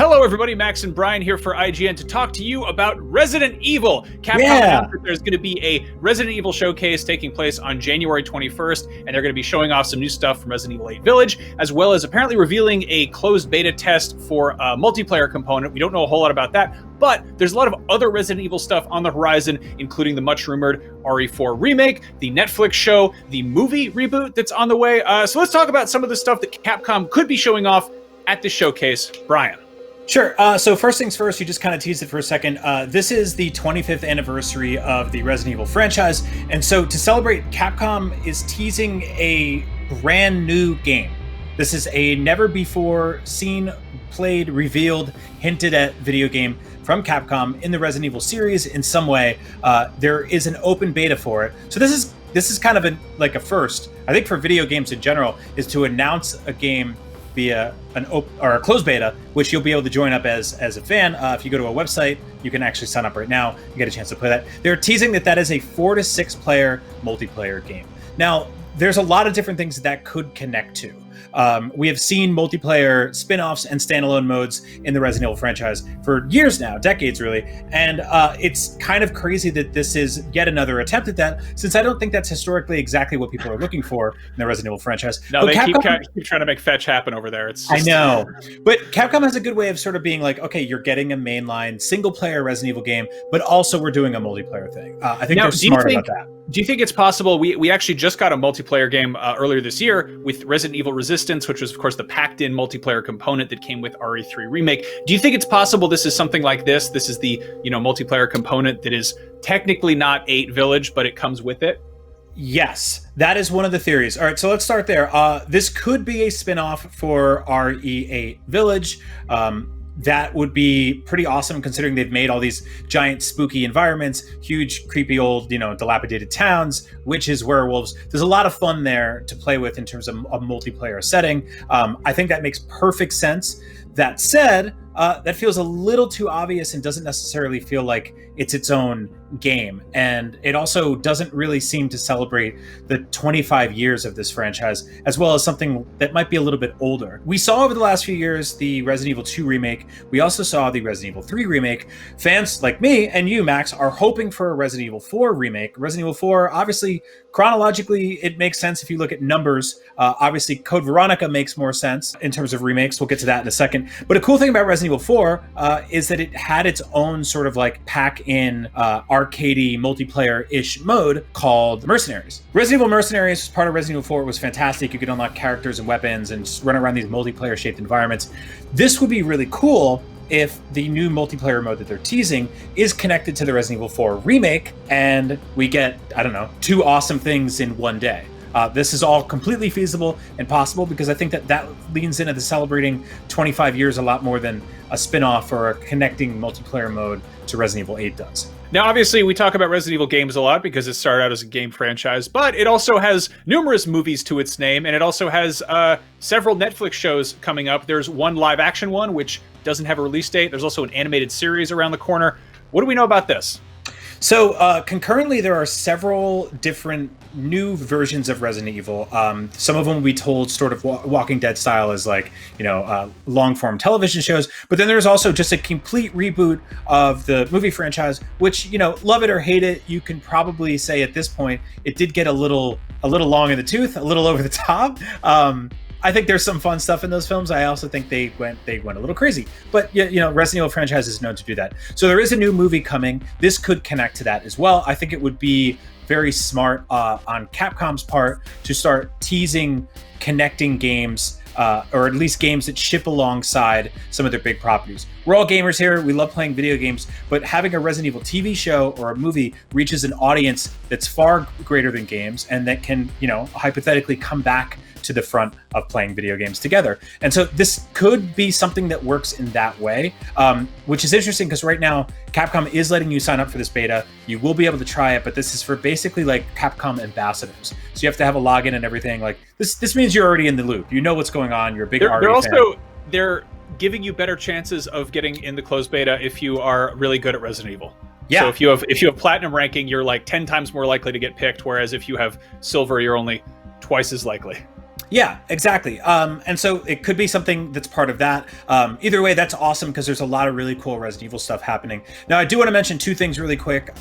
Hello, everybody. Max and Brian here for IGN to talk to you about Resident Evil. Capcom announced that there's going to be a Resident Evil showcase taking place on January 21st, and they're going to be showing off some new stuff from Resident Evil 8 Village, as well as apparently revealing a closed beta test for a multiplayer component. We don't know a whole lot about that, but there's a lot of other Resident Evil stuff on the horizon, including the much-rumored RE4 Remake, the Netflix show, the movie reboot that's on the way. So let's talk about some of the stuff that Capcom could be showing off at this showcase. Brian. Sure. So first things first, you just kind of teased it for a second. This is the 25th anniversary of the Resident Evil franchise. And so to celebrate, Capcom is teasing a brand new game. This is a never before seen, played, revealed, hinted at video game from Capcom in the Resident Evil series in some way. There is an open beta for it. So this is kind of like a first, I think, for video games in general, is to announce a game via a closed beta, which you'll be able to join up as a fan. If you go to a website, you can actually sign up right now and get a chance to play that. They're teasing that is a 4 to 6 player multiplayer game. Now, there's a lot of different things that could connect to. We have seen multiplayer spin-offs and standalone modes in the Resident Evil franchise for years now, decades really, and it's kind of crazy that this is yet another attempt at that, since I don't think that's historically exactly what people are looking for in the Resident Evil franchise. No, they keep trying to make fetch happen over there. It's just... I know, but Capcom has a good way of sort of being like, okay, you're getting a mainline single-player Resident Evil game, but also we're doing a multiplayer thing. I think they're smart about that. Do you think it's possible? We actually just got a multiplayer game earlier this year with Resident Evil Resistance, which was, of course, the packed-in multiplayer component that came with RE4 Remake. Do you think it's possible this is something like this? This is the multiplayer component that is technically not 8 Village, but it comes with it? Yes, that is one of the theories. All right, so let's start there. This could be a spin-off for RE8 Village. That would be pretty awesome, considering they've made all these giant spooky environments, huge creepy old dilapidated towns, witches, werewolves. There's a lot of fun there to play with in terms of a multiplayer setting. I think that makes perfect sense. That said, that feels a little too obvious and doesn't necessarily feel like it's its own game. And it also doesn't really seem to celebrate the 25 years of this franchise, as well as something that might be a little bit older. We saw over the last few years the Resident Evil 2 remake. We also saw the Resident Evil 3 remake. Fans like me and you, Max, are hoping for a Resident Evil 4 remake. Resident Evil 4, obviously, chronologically, it makes sense if you look at numbers. Obviously, Code Veronica makes more sense in terms of remakes. We'll get to that in a second. But a cool thing about Resident Evil 4 is that it had its own sort of like pack-in arcadey multiplayer-ish mode called Mercenaries. Resident Evil Mercenaries was part of Resident Evil 4. It was fantastic. You could unlock characters and weapons and just run around these multiplayer-shaped environments. This would be really cool if the new multiplayer mode that they're teasing is connected to the Resident Evil 4 remake, and we get, 2 awesome things in one day. This is all completely feasible and possible, because I think that leans into the celebrating 25 years a lot more than a spin-off or a connecting multiplayer mode to Resident Evil 8 does. Now, obviously, we talk about Resident Evil games a lot because it started out as a game franchise, but it also has numerous movies to its name, and it also has several Netflix shows coming up. There's one live-action one, which doesn't have a release date. There's also an animated series around the corner. What do we know about this? So concurrently, there are several different new versions of Resident Evil. Some of them will be told sort of Walking Dead style, as long form television shows. But then there's also just a complete reboot of the movie franchise, which, love it or hate it, you can probably say at this point it did get a little long in the tooth, a little over the top. I think there's some fun stuff in those films. I also think they went a little crazy. But Resident Evil franchise is known to do that. So there is a new movie coming. This could connect to that as well. I think it would be very smart on Capcom's part to start teasing connecting games, or at least games that ship alongside some of their big properties. We're all gamers here. We love playing video games, but having a Resident Evil TV show or a movie reaches an audience that's far greater than games, and that can, hypothetically come back to the front of playing video games together. And so this could be something that works in that way, which is interesting because right now Capcom is letting you sign up for this beta. You will be able to try it, but this is for basically like Capcom ambassadors. So you have to have a login and everything. Like this means you're already in the loop. You know what's going on. You're a big RE fan. They're giving you better chances of getting in the closed beta if you are really good at Resident Evil. Yeah. So if you have platinum ranking, you're like 10 times more likely to get picked, whereas if you have silver, you're only twice as likely. Yeah, exactly. And so it could be something that's part of that. Either way, that's awesome because there's a lot of really cool Resident Evil stuff happening. Now, I do want to mention two things really quick.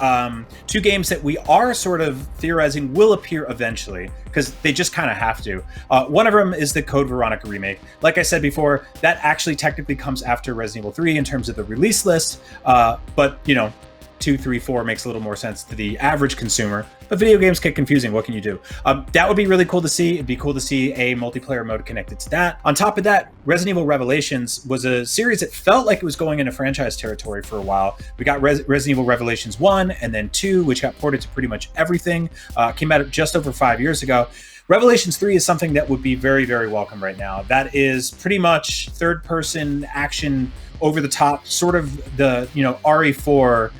Two games that we are sort of theorizing will appear eventually because they just kind of have to. One of them is the Code Veronica remake. Like I said before, that actually technically comes after Resident Evil 3 in terms of the release list. But, you know, 2, 3, 4 makes a little more sense to the average consumer. But video games get confusing. What can you do? That would be really cool to see. It'd be cool to see a multiplayer mode connected to that. On top of that, Resident Evil Revelations was a series that felt like it was going into franchise territory for a while. We got Resident Evil Revelations 1 and then 2, which got ported to pretty much everything. Came out just over 5 years ago. Revelations 3 is something that would be very, very welcome right now. That is pretty much third-person action, over the top, sort of the, you know, RE4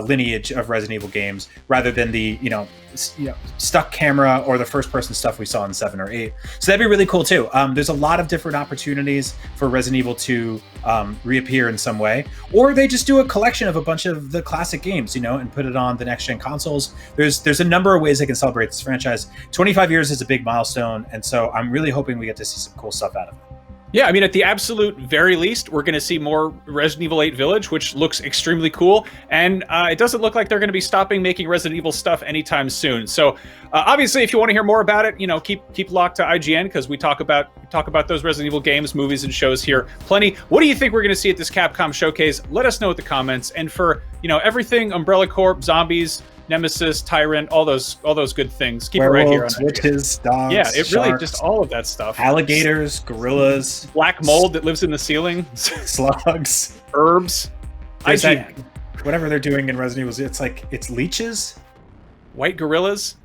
lineage of Resident Evil games, rather than the stuck camera or the first person stuff we saw in 7 or 8. So that'd be really cool too. There's a lot of different opportunities for Resident Evil to reappear in some way, or they just do a collection of a bunch of the classic games, you know, and put it on the next gen consoles. There's a number of ways they can celebrate this franchise. 25 years is a big milestone, and so I'm really hoping we get to see some cool stuff out of it. Yeah, I mean, at the absolute very least, we're going to see more Resident Evil 8 Village, which looks extremely cool. And it doesn't look like they're going to be stopping making Resident Evil stuff anytime soon. So obviously, if you want to hear more about it, you know, keep locked to IGN, because we talk about those Resident Evil games, movies, and shows here plenty. What do you think we're going to see at this Capcom showcase? Let us know in the comments. And for, you know, everything Umbrella Corp, zombies, Nemesis, Tyrant, all those good things. Keep Werewolves, it right here on witches, dogs, yeah, it really sharks, just all of that stuff. alligators, gorillas, Black mold that lives in the ceiling, slugs, herbs, that, whatever they're doing in Resident Evil. It's like it's leeches, white gorillas.